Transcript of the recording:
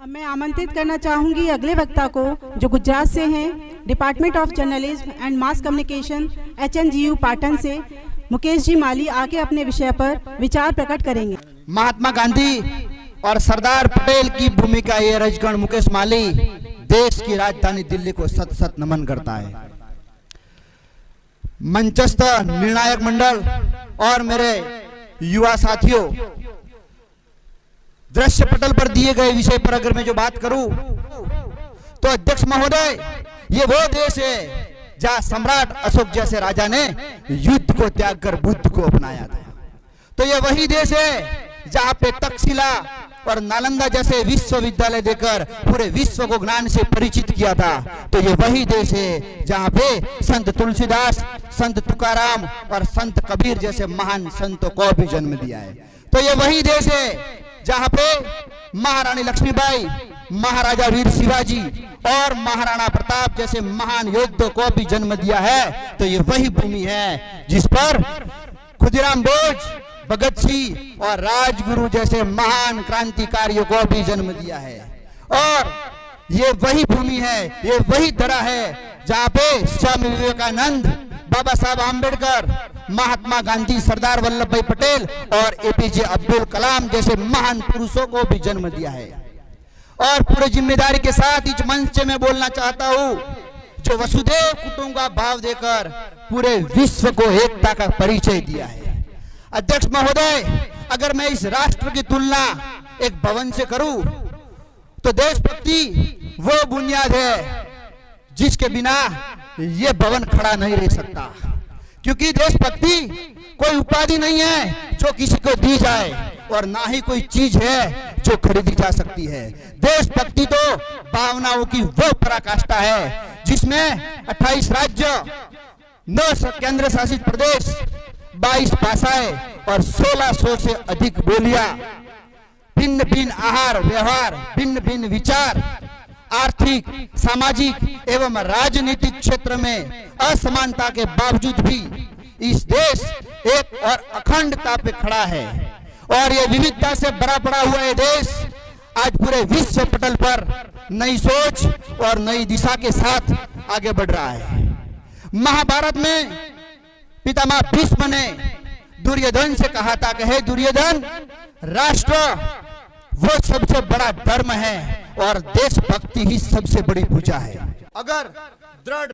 अब मैं आमंत्रित करना चाहूंगी अगले वक्ता को, जो गुजरात से हैं, department of journalism and mass communication HNGU Patan से मुकेश जी माली आके अपने विषय पर विचार प्रकट करेंगे। महात्मा गांधी और सरदार पटेल की भूमिका ये रजगण मुकेश माली देश की राजधानी दिल्ली को सत सत नमन करता है। मंचस्थ निर्णायक मंडल और मेरे युवा साथियों, दृश्य पटल पर दिए गए विषय पर अगर मैं जो बात करूं तो अध्यक्ष महोदय, ये वो देश है जहां सम्राट अशोक जैसे राजा ने युद्ध को त्याग कर बुद्ध को अपनाया था। तो ये वही देश है जहां पे तक्षशिला और नालंदा जैसे विश्वविद्यालय देकर पूरे विश्व को ज्ञान से परिचित किया था। तो ये वही देश है जहां पे संत तुलसीदास, संत तुकाराम और संत कबीर जैसे महान संतों को भी जन्म दिया है। तो ये वही देश है जहां पे महारानी लक्ष्मीबाई, महाराजा वीर शिवाजी और महाराणा प्रताप जैसे महान योद्धाओं को भी जन्म दिया है। तो ये वही भूमि है जिस पर खुदीराम बोस, भगत सिंह और राजगुरु जैसे महान क्रांतिकारियों को भी जन्म दिया है। और ये वही भूमि है, ये वही धरा है जहां पे स्वामी विवेकानंद, बाबा साहब आम्बेडकर, महात्मा गांधी, सरदार वल्लभ भाई पटेल और APJ अब्दुल कलाम जैसे महान पुरुषों को भी जन्म दिया है। और पूरे जिम्मेदारी के साथ इस मंच से मैं बोलना चाहता हूं, जो वसुदेव कुटुंब का भाव देकर पूरे विश्व को एकता का परिचय दिया है। अध्यक्ष महोदय, अगर मैं इस राष्ट्र की तुलना एक भवन से करूं तो देशभक्ति वो बुनियाद है जिसके बिना ये भवन खड़ा नहीं रह सकता। क्योंकि देशभक्ति कोई उपाधि नहीं है जो किसी को दी जाए, और ना ही कोई चीज है जो खरीदी जा सकती है। देशभक्ति तो भावनाओं की वो पराकाष्ठा है जिसमें 28 राज्य, 9 केंद्र शासित प्रदेश, 22 भाषाएं और 1600 से अधिक बोलियां, भिन्न भिन्न आहार व्यवहार, भिन्न भिन्न विचार, आर्थिक, सामाजिक एवं राजनीतिक क्षेत्र में असमानता के बावजूद भी इस देश एक और अखंडता पे खड़ा है। और ये विविधता से भरा पड़ा हुआ ये देश आज पूरे विश्व पटल पर नई सोच और नई दिशा के साथ आगे बढ़ रहा है। महाभारत में पितामह भीष्म ने दुर्योधन से कहा था कि हे दुर्योधन, राष्ट्र वो सबसे बड़ा धर्म है और देशभक्ति ही सबसे बड़ी भुजा है। अगर दृढ़